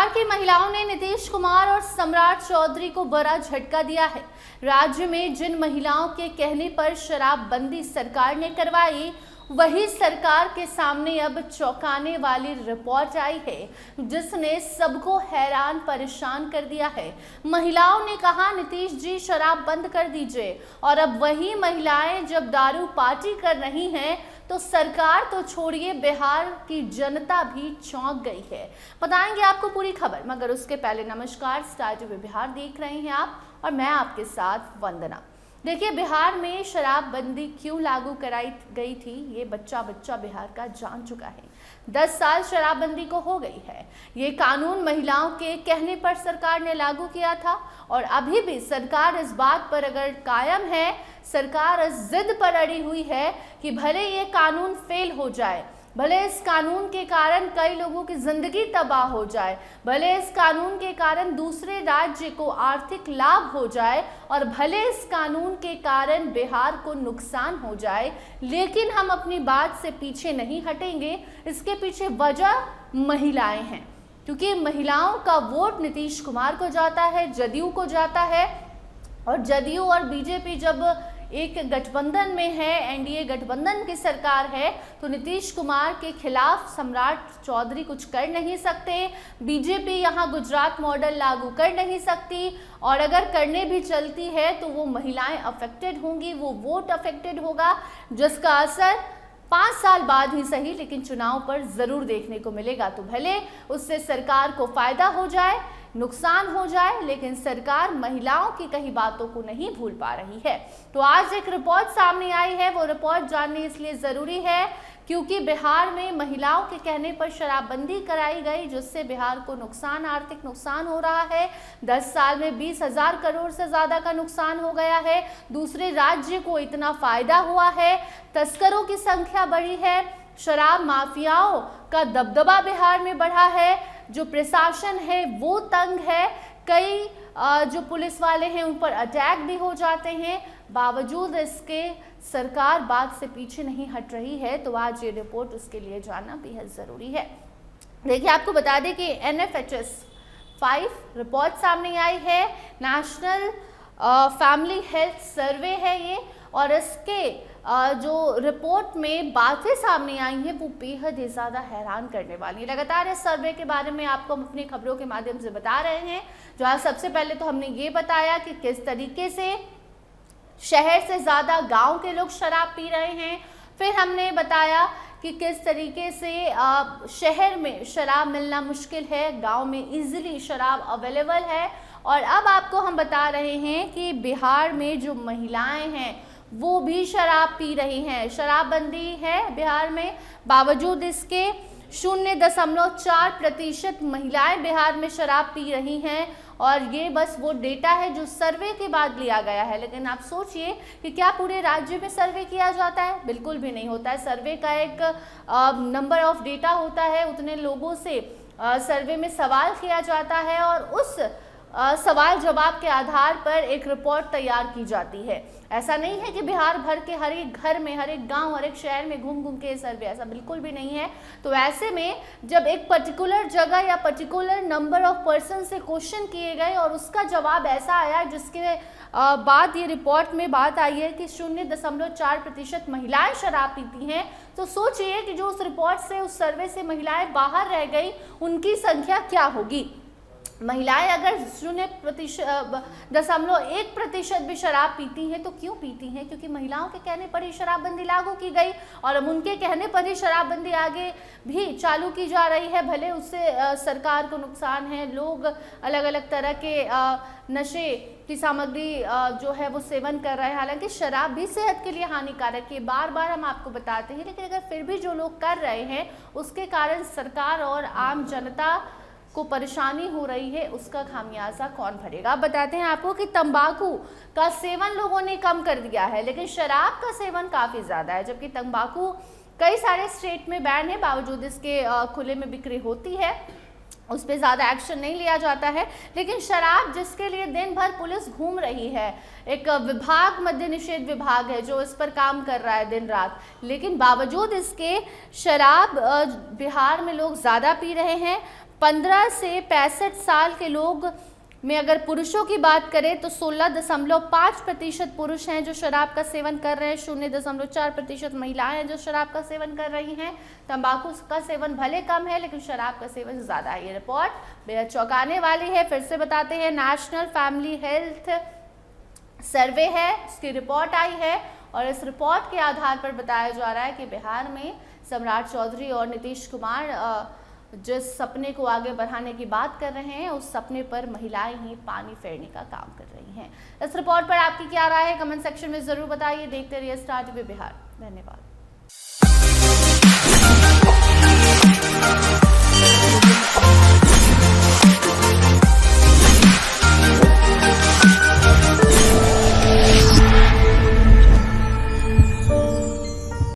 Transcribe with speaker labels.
Speaker 1: बिहार की महिलाओं ने नीतीश कुमार और सम्राट चौधरी को बड़ा झटका दिया है। राज्य में जिन महिलाओं के कहने पर शराबबंदी सरकार ने करवाई, वही सरकार के सामने अब चौंकाने वाली रिपोर्ट आई है, जिसने सबको हैरान परेशान कर दिया है। महिलाओं ने कहा, नीतीश जी शराब बंद कर दीजिए, और अब वही महिलाएं जब दारू पार्टी कर रही हैं तो सरकार तो छोड़िए, बिहार की जनता भी चौंक गई है। बताएंगे आपको पूरी खबर, मगर उसके पहले नमस्कार, स्टार टीवी बिहार देख रहे हैं आप और मैं आपके साथ वंदना। देखिए, बिहार में शराबबंदी क्यों लागू कराई गई थी, ये बच्चा बिहार का जान चुका है। 10 साल शराबबंदी को हो गई है। ये कानून महिलाओं के कहने पर सरकार ने लागू किया था और अभी भी सरकार इस बात पर अगर कायम है, सरकार इस जिद पर अड़ी हुई है कि भले ये कानून फेल हो जाए, भले इस कानून के कारण कई लोगों की जिंदगी तबाह हो जाए, भले इस कानून के कारण दूसरे राज्य को आर्थिक लाभ हो जाए और भले इस कानून के कारण बिहार को नुकसान हो जाए, लेकिन हम अपनी बात से पीछे नहीं हटेंगे। इसके पीछे वजह महिलाएं हैं, क्योंकि महिलाओं का वोट नीतीश कुमार को जाता है, जदयू को जाता है, और जदयू और बीजेपी जब एक गठबंधन में है, एनडीए गठबंधन की सरकार है, तो नीतीश कुमार के खिलाफ सम्राट चौधरी कुछ कर नहीं सकते। बीजेपी यहाँ गुजरात मॉडल लागू कर नहीं सकती, और अगर करने भी चलती है तो वो महिलाएं अफेक्टेड होंगी, वो वोट अफेक्टेड होगा, जिसका असर 5 साल बाद ही सही लेकिन चुनाव पर जरूर देखने को मिलेगा। तो भले उससे सरकार को फायदा हो जाए, नुकसान हो जाए, लेकिन सरकार महिलाओं की कही बातों को नहीं भूल पा रही है। तो आज एक रिपोर्ट सामने आई है, वो रिपोर्ट जाननी इसलिए जरूरी है क्योंकि बिहार में महिलाओं के कहने पर शराबबंदी कराई गई, जिससे बिहार को नुकसान, आर्थिक नुकसान हो रहा है। 10 साल में 20,000 करोड़ से ज्यादा का नुकसान हो गया है। दूसरे राज्य को इतना फायदा हुआ है, तस्करों की संख्या बढ़ी है, शराब माफियाओं का दबदबा बिहार में बढ़ा है, जो प्रशासन है वो तंग है, कई जो पुलिस वाले हैं उन पर अटैक भी हो जाते हैं। बावजूद इसके सरकार बात से पीछे नहीं हट रही है। तो आज ये रिपोर्ट उसके लिए जानना बेहद ज़रूरी है। देखिए, आपको बता दें कि NFHS 5 रिपोर्ट सामने आई है, नेशनल फैमिली हेल्थ सर्वे है ये, और इसके जो रिपोर्ट में बातें सामने आई हैं वो बेहद ही ज़्यादा हैरान करने वाली है। लगातार इस सर्वे के बारे में आपको हम अपनी खबरों के माध्यम से बता रहे हैं। जहाँ सबसे पहले तो हमने ये बताया कि किस तरीके से शहर से ज़्यादा गांव के लोग शराब पी रहे हैं। फिर हमने बताया कि किस तरीके से शहर में शराब मिलना मुश्किल है, गांव में इजीली शराब अवेलेबल है। और अब आपको हम बता रहे हैं कि बिहार में जो महिलाएं हैं वो भी शराब पी रही हैं। शराबबंदी है बिहार में, बावजूद इसके 0.4% महिलाएं बिहार में शराब पी रही हैं। और ये बस वो डेटा है जो सर्वे के बाद लिया गया है। लेकिन आप सोचिए कि क्या पूरे राज्य में सर्वे किया जाता है? बिल्कुल भी नहीं होता है। सर्वे का एक नंबर ऑफ डेटा होता है, उतने लोगों से सर्वे में सवाल किया जाता है और उस सवाल जवाब के आधार पर एक रिपोर्ट तैयार की जाती है। ऐसा नहीं है कि बिहार भर के हर एक घर में, हर एक गांव, हर एक शहर में घूम घूम के सर्वे, ऐसा बिल्कुल भी नहीं है। तो ऐसे में जब एक पर्टिकुलर जगह या पर्टिकुलर नंबर ऑफ पर्सन से क्वेश्चन किए गए और उसका जवाब ऐसा आया जिसके बाद ये रिपोर्ट में बात आई है कि 0.4% महिलाएं शराब पीती हैं, तो सोचिए कि जो उस रिपोर्ट से, उस सर्वे से महिलाएं बाहर रह गई, उनकी संख्या क्या होगी। महिलाएं अगर 0.1% भी शराब पीती हैं तो क्यों पीती हैं? क्योंकि महिलाओं के कहने पर ही शराबबंदी लागू की गई और अब उनके कहने पर ही शराबबंदी आगे भी चालू की जा रही है। भले उससे सरकार को नुकसान है, लोग अलग अलग तरह के नशे की सामग्री जो है वो सेवन कर रहे हैं। हालांकि शराब भी सेहत के लिए हानिकारक है, बार बार हम आपको बताते हैं, लेकिन अगर फिर भी जो लोग कर रहे हैं उसके कारण सरकार और आम जनता को परेशानी हो रही है, उसका खामियाजा कौन भरेगा? अब बताते हैं आपको कि तंबाकू का सेवन लोगों ने कम कर दिया है, लेकिन शराब का सेवन काफ़ी ज़्यादा है। जबकि तंबाकू कई सारे स्टेट में बैन है, बावजूद इसके खुले में बिक्री होती है, उस पर ज़्यादा एक्शन नहीं लिया जाता है। लेकिन शराब, जिसके लिए दिन भर पुलिस घूम रही है, एक विभाग, मद्य निषेध विभाग है जो इस पर काम कर रहा है दिन रात, लेकिन बावजूद इसके शराब बिहार में लोग ज़्यादा पी रहे हैं। 15 से 65 साल के लोग में अगर पुरुषों की बात करें तो 16.5% पुरुष हैं जो शराब का सेवन कर रहे हैं, 0.4% महिलाएं हैं जो शराब का सेवन कर रही हैं। तंबाकू का सेवन भले कम है लेकिन शराब का सेवन ज़्यादा है। ये रिपोर्ट बेहद चौंकाने वाली है। फिर से बताते हैं, नेशनल फैमिली हेल्थ सर्वे है, उसकी रिपोर्ट आई है और इस रिपोर्ट के आधार पर बताया जा रहा है कि बिहार में सम्राट चौधरी और नीतीश कुमार जिस सपने को आगे बढ़ाने की बात कर रहे हैं उस सपने पर महिलाएं ही पानी फेरने का काम कर रही हैं। इस रिपोर्ट पर आपकी क्या राय है, कमेंट सेक्शन में जरूर बताइए। देखते रहिए स्टार टीवी बिहार। धन्यवाद।